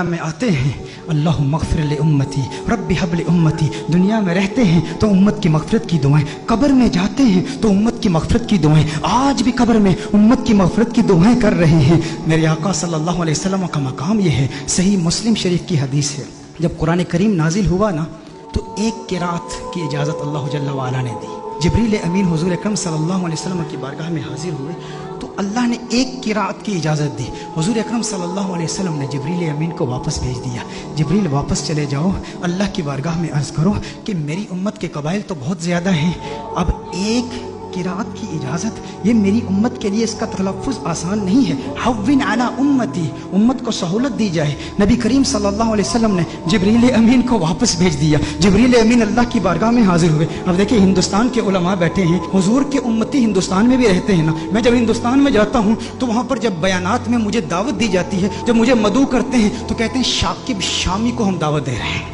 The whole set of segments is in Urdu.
میں آتے ہیں اللہم اغفر لامتی رب ہب لامتی، دنیا میں رہتے ہیں تو امت کی مغفرت کی دعائیں، قبر میں جاتے ہیں تو امت کی مغفرت کی دعائیں، آج بھی قبر میں امت کی مغفرت کی دعائیں کر رہے ہیں۔ میرے آقا صلی اللہ علیہ وسلم کا مقام یہ ہے، صحیح مسلم شریف کی حدیث ہے، جب قرآن کریم نازل ہوا نا تو ایک قرات کی اجازت اللہ جل وعلا نے دی۔ جبریل امین حضور اکرم صلی اللہ علیہ وسلم کی بارگاہ میں حاضر ہوئے تو اللہ نے ایک قرات کی اجازت دی۔ حضور اکرم صلی اللہ علیہ وسلم نے جبریل امین کو واپس بھیج دیا، جبریل واپس چلے جاؤ، اللہ کی بارگاہ میں عرض کرو کہ میری امت کے قبائل تو بہت زیادہ ہیں، اب ایک قرات کی اجازت، یہ میری امت کے لیے اس کا تلفظ آسان نہیں ہے، حوّن علی امتی، امت کو سہولت دی جائے۔ نبی کریم صلی اللہ علیہ وسلم نے جبریل امین کو واپس بھیج دیا، جبریل امین اللہ کی بارگاہ میں حاضر ہوئے۔ اب دیکھیں ہندوستان کے علماء بیٹھے ہیں، حضور کے امتی ہندوستان میں بھی رہتے ہیں نا، میں جب ہندوستان میں جاتا ہوں تو وہاں پر جب بیانات میں مجھے دعوت دی جاتی ہے، جب مجھے مدعو کرتے ہیں تو کہتے ہیں ثاقب شامی کو ہم دعوت دے رہے ہیں۔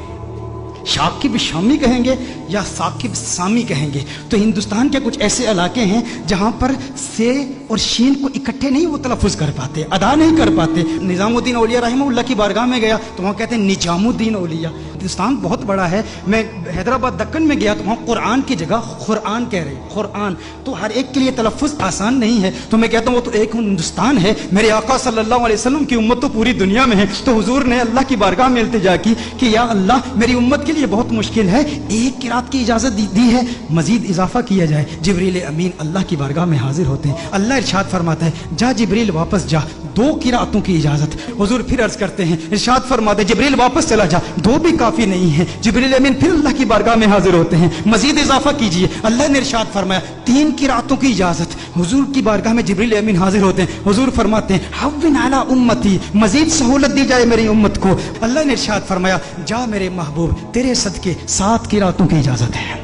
ثاقب شامی کہیں گے یا ثاقب سامی کہیں گے؟ تو ہندوستان کے کچھ ایسے علاقے ہیں جہاں پر سے اور شین کو اکٹھے نہیں وہ تلفظ کر پاتے، ادا نہیں کر پاتے۔ نظام الدین اولیاء رحمہ اللہ کی بارگاہ میں گیا تو وہاں کہتے ہیں نجام الدین اولیاء۔ ہندوستان بہت بڑا ہے، میں حیدرآباد دکن میں گیا تو وہاں قرآن کی جگہ قرآن کہہ رہے، قرآن، تو ہر ایک کے لیے تلفظ آسان نہیں ہے۔ تو میں کہتا ہوں وہ تو ایک ہندوستان ہے، میرے آقا صلی اللہ علیہ وسلم کی امت تو پوری دنیا میں ہے۔ تو حضور نے اللہ کی بارگاہ میں التجا کی کہ یا اللہ میری امت کے لیے بہت مشکل ہے، ایک قرات کی اجازت دی ہے، مزید اضافہ کیا جائے۔ جبریل امین اللہ کی بارگاہ میں حاضر ہوتے ہیں، اللہ ارشاد فرماتا ہے جا جبریل واپس جا، دو قراتوں کی اجازت۔ حضور پھر عرض کرتے ہیں، ارشاد فرماتے ہیں جبریل واپس چلا جا، دو بھی کافی نہیں ہے۔ جبریل امین پھر اللہ کی بارگاہ میں حاضر ہوتے ہیں، مزید اضافہ کیجئے۔ اللہ نے ارشاد فرمایا تین قراتوں کی اجازت۔ حضور کی بارگاہ میں جبریل امین حاضر ہوتے ہیں، حضور فرماتے ہیں حوّن علی امتی، مزید سہولت دی جائے میری امت کو۔ اللہ نے ارشاد فرمایا جا میرے محبوب تیرے صدقے 7 قراتوں کی اجازت ہے۔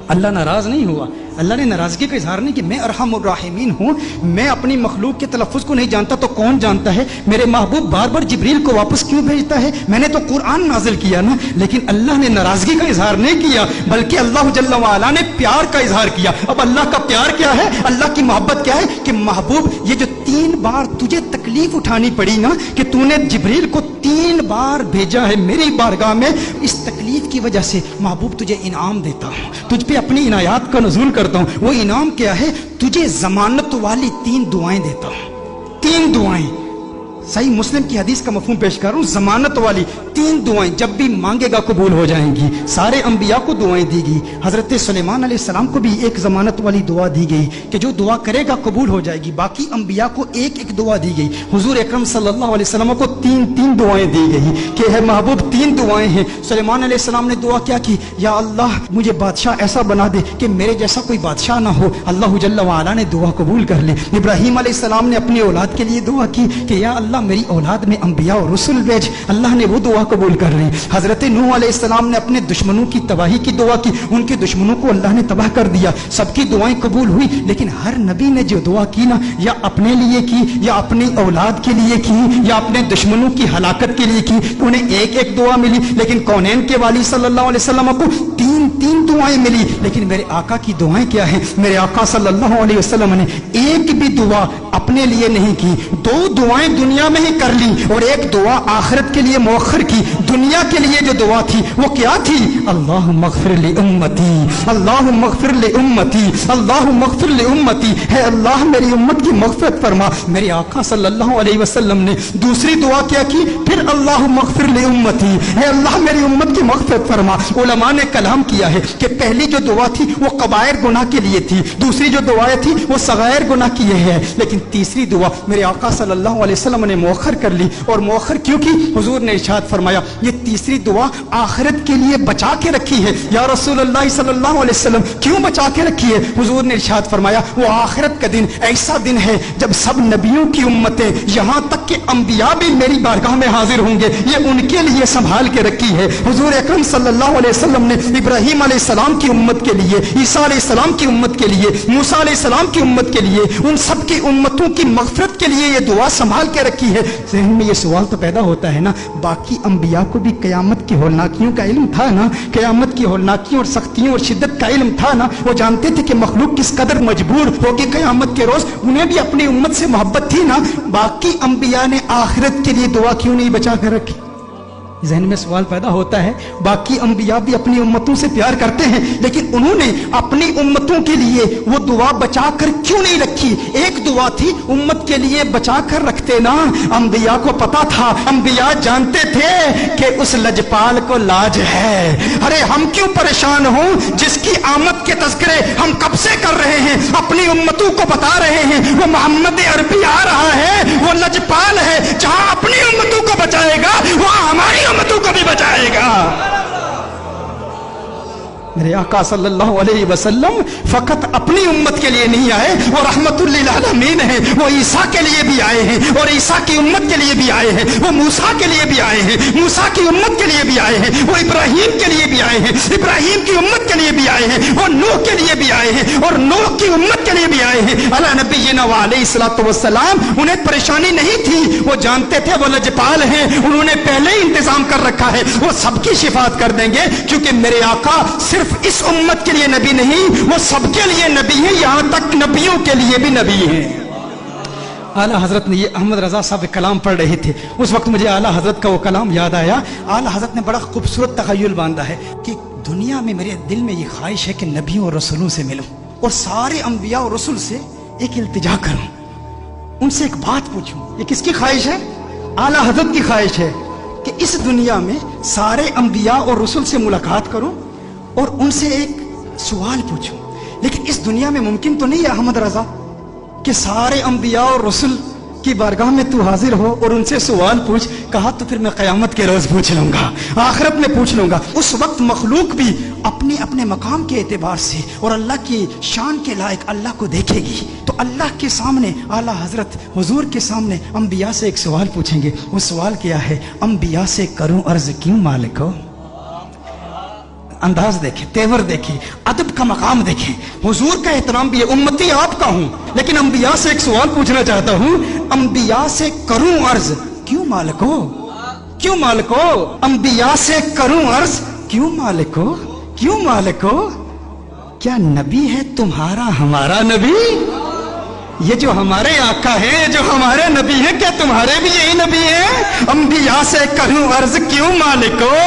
اللہ ناراض نہیں ہوا، اللہ نے ناراضگی کا اظہار نہیں کہ میں ارحم الراحمین ہوں، میں اپنی مخلوق کے تلفظ کو نہیں جانتا تو کون جانتا ہے؟ میرے محبوب بار بار جبریل کو واپس کیوں بھیجتا ہے؟ میں نے تو قرآن نازل کیا نا، لیکن اللہ نے ناراضگی کا اظہار نہیں کیا بلکہ اللہ جل وعلا نے پیار کا اظہار کیا۔ اب اللہ کا پیار کیا ہے، اللہ کی محبت کیا ہے کہ محبوب یہ جو 3 بار تجھے تکلیف اٹھانی پڑی نا کہ تو نے جبریل کو 3 بار بھیجا ہے میری بارگاہ میں، اس تکلیف کی وجہ سے محبوب تجھے انعام دیتا ہوں، تجھ پہ اپنی عنایات کا نزول کرتا ہوں۔ وہ انعام کیا ہے؟ تجھے ضمانت والی 3 دعائیں دیتا ہوں، 3 دعائیں۔ صحیح مسلم کی حدیث کا مفہوم پیش کر رہا ہوں، ضمانت والی 3 دعائیں، جب بھی مانگے گا قبول ہو جائیں گی۔ سارے انبیاء کو دعائیں دی گئی، حضرت سلیمان علیہ السلام کو بھی ایک ضمانت والی دعا دی گئی کہ جو دعا کرے گا قبول ہو جائے گی، باقی انبیاء کو ایک ایک دعا دی گئی۔ حضور اکرم صلی اللہ علیہ وسلم کو 3 دعائیں دی گئی کہ ہے محبوب 3 دعائیں ہیں۔ سلیمان علیہ السلام نے دعا کیا کی؟ یا اللہ مجھے بادشاہ ایسا بنا دے کہ میرے جیسا کوئی بادشاہ نہ ہو۔ اللہ جل وعلا نے دعا قبول کر لی۔ ابراہیم علیہ السلام نے اپنی اولاد کے لیے دعا کی کہ یا اللہ میری اولاد میں انبیاء اور رسول بھیج، اللہ نے وہ دعا قبول کر لی۔ حضرت نوح علیہ السلام نے اپنے دشمنوں کی تباہی کی دعا کی، ان کے دشمنوں کو اللہ نے تباہ کر دیا، سب کی دعائیں قبول ہوئی، لیکن ہر نبی نے جو دعا کی نا یا اپنے لیے کی یا اپنی اولاد کے لیے کی یا اپنے دشمنوں کی ہلاکت کے لیے کی، انہیں ایک ایک دعا ملی، لیکن کونین کے والی صلی اللہ علیہ وسلم کو 3 دعائیں ملی۔ لیکن میرے آقا کی دعائیں کیا ہیں؟ میرے آقا صلی اللہ علیہ وسلم نے ایک بھی دعا اپنے لیے نہیں کی، 2 دعائیں دنیا میں ہی کر لی اور ایک دعا آخرت کے لیے مؤخر کی۔ دنیا کے لیے جو دعا تھی وہ کیا تھی؟ اللہم اغفر لامتی، اللہم اغفر لامتی، اللہم اغفر لامتی، ہے اللہ میری امت کی مغفرت فرما۔ میرے آقا صلی اللہ علیہ وسلم نے دوسری دعا کیا کی؟ پھر اللہم اغفر لامتی، ہے اللہ میری امت کی مغفرت فرما۔ علماء نے کلام کیا ہے کہ پہلی جو دعا تھی وہ کبائر گناہ کے لیے تھی، دوسری جو دعائیں تھی وہ صغائر گناہ کی ہے، لیکن تیسری دعا میرے آقا صلی اللہ علیہ وسلم نے مؤخر کر لی۔ اور مؤخر کیوں کی؟ حضور نے ارشاد فرمایا یہ تیسری دعا آخرت کے لیے بچا کے رکھی ہے۔ یا رسول اللہ صلی اللہ علیہ وسلم کیوں بچا کے رکھی ہے؟ حضور نے ارشاد فرمایا وہ آخرت کا دن ایسا دن ہے جب سب نبیوں کی امتیں یہاں تک کہ انبیاء بھی میری بارگاہ میں حاضر ہوں گے، یہ ان کے لیے سنبھال کے رکھی ہے۔ حضور اکرم صلی اللہ علیہ وسلم نے ابراہیم علیہ السلام کی امت کے لیے، عیسیٰ علیہ السلام کی امت کے لیے، موسیٰ علیہ السلام کی امت کے لیے، ان سب کی امتوں کی مغفرت کے لیے یہ دعا سنبھال کے رکھی ہے۔ ذہن میں یہ سوال تو پیدا ہوتا ہے نا، باقی انبیاء کو بھی قیامت کی ہولناکیوں کا علم تھا نا، قیامت کی ہولناکیوں اور سختیوں اور شدت کا علم تھا نا، وہ جانتے تھے کہ مخلوق کس قدر مجبور ہوگی قیامت کے روز، انہیں بھی اپنی امت سے محبت تھی نا۔ باقی انبیاء نے آخرت کے لیے دعا کیوں نہیں بچا کر رکھی؟ ذہن میں سوال پیدا ہوتا ہے، باقی انبیاء بھی اپنی امتوں سے پیار کرتے ہیں، لیکن انہوں نے اپنی امتوں کے لیے وہ دعا بچا کر کیوں نہیں رکھی؟ ایک دعا تھی امت کے لیے بچا کر رکھتے نا۔ انبیاء کو پتا تھا، انبیاء جانتے تھے کہ اس لجپال کو لاج ہے۔ ارے ہم کیوں پریشان ہوں جس کی آمد کے تذکرے ہم کب سے کر رہے ہیں، اپنی امتوں کو بتا رہے ہیں وہ محمد عربی آ رہا ہے، وہ لجپال ہے، جہاں اپنی امتوں کو بچائے گا وہاں ہماری امتوں کو بھی بچائے گا۔ میرے آقا صلی اللہ علیہ وسلم فقط اپنی امت کے لیے نہیں آئے، وہ رحمت للعالمین ہیں، وہ عیسیٰ کے لیے بھی آئے ہیں اور عیسیٰ کی امت کے لیے بھی آئے ہیں، وہ موسیٰ کے لیے بھی آئے ہیں، موسیٰ کی امت کے لیے بھی آئے ہیں، وہ ابراہیم کے لیے بھی آئے ہیں، ابراہیم کی امت کے لیے بھی آئے ہیں، وہ نوح کے لیے بھی آئے ہیں اور نوح کی امت کے لیے بھی آئے ہیں۔ علی نبینا وعلیہ الصلوۃ والسلام، انہیں پریشانی نہیں تھی، وہ جانتے تھے وہ لجپال ہیں، انہوں نے پہلے ہی انتظام کر رکھا ہے، وہ سب کی شفاعت کر دیں گے، کیونکہ میرے آقا صرف اس امت کے لیے نبی نہیں، وہ سب کے لیے نبی ہیں، یہاں تک نبیوں کے لیے بھی نبی ہیں۔ اعلیٰ حضرت نے یہ احمد رضا صاحب کلام پڑھ رہے تھے، اس وقت مجھے اعلیٰ حضرت کا وہ کلام یاد آیا۔ اعلیٰ حضرت نے بڑا خوبصورت تخیل باندھا ہے کہ دنیا میں میرے دل میں یہ خواہش ہے کہ نبیوں اور رسولوں سے ملوں اور سارے انبیاء اور رسول سے ایک التجا کروں، ان سے ایک بات پوچھوں۔ یہ کس کی خواہش ہے؟ اعلیٰ حضرت کی خواہش ہے کہ اس دنیا میں سارے انبیاء اور رسول سے ملاقات کروں اور ان سے ایک سوال پوچھوں۔ لیکن اس دنیا میں ممکن تو نہیں ہے احمد رضا کہ سارے انبیاء اور رسول کی بارگاہ میں تو حاضر ہو اور ان سے سوال پوچھ۔ کہا تو پھر میں قیامت کے روز پوچھ لوں گا، آخرت میں پوچھ لوں گا۔ اس وقت مخلوق بھی اپنے اپنے مقام کے اعتبار سے اور اللہ کی شان کے لائق اللہ کو دیکھے گی، تو اللہ کے سامنے اعلیٰ حضرت حضور کے سامنے انبیاء سے ایک سوال پوچھیں گے۔ وہ سوال کیا ہے؟ انبیاء سے کروں عرض کیوں مالک ہو؟ انداز دیکھیں، تیور دیکھیں، ادب کا مقام دیکھیں، حضور کا احترام بھی ہے، امتی آپ کا ہوں، لیکن انبیاء سے ایک سوال پوچھنا چاہتا ہوں، انبیاء سے کروں عرض کیوں مالک ہو؟ کیوں مالک ہو؟ انبیاء سے کروں عرض کیوں مالک ہو؟ کیوں مالک ہو؟ کیا نبی ہے تمہارا ہمارا نبی؟ یہ جو ہمارے آقا ہیں، جو ہمارے نبی ہیں، کیا تمہارے بھی یہی نبی ہیں؟ انبیاء سے کروں عرض کیوں مالک ہو؟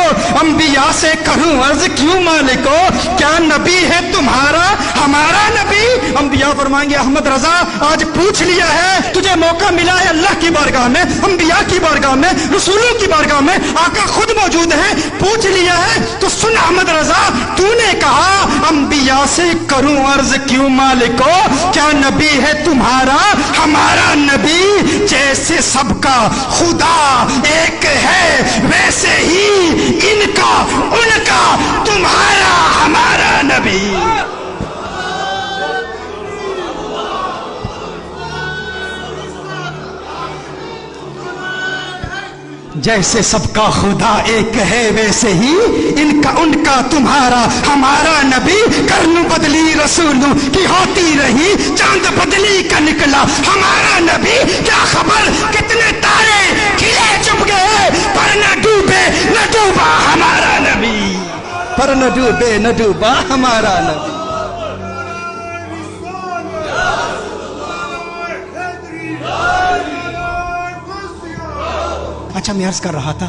انبیاء سے کروں عرض کیوں مالک ہو؟ کیا نبی ہے تمہارا ہمارا نبی؟ انبیاء فرمائیں گے احمد رضا آج پوچھ لیا ہے، تجھے موقع ملا ہے اللہ کی بارگاہ میں، انبیاء کی بارگاہ میں، رسولوں کی بارگاہ میں، آقا خود موجود ہیں، پوچھ لیا ہے تو سن احمد رضا، تو نے کہا انبیاء سے کروں عرض کیوں مالک ہو؟ کیا نبی ہے تمہارا ہمارا نبی؟ جیسے سب کا خدا ایک ہے ویسے ہی ان کا ان کا تمہارا ہمارا نبی۔ جیسے سب کا خدا ایک ہے ویسے ہی ان کا تمہارا ہمارا نبی۔ کرن بدلی رسولوں کی ہوتی رہی، چاند بدلی کا نکلا ہمارا نبی۔ کیا خبر کتنے تارے کھلے چپ گئے، پر نہ ڈوبے نہ ڈوبا ہمارا نبی، پر نہ ڈوبے نہ ڈوبا ہمارا نبی۔ اچھا میں عرض کر رہا تھا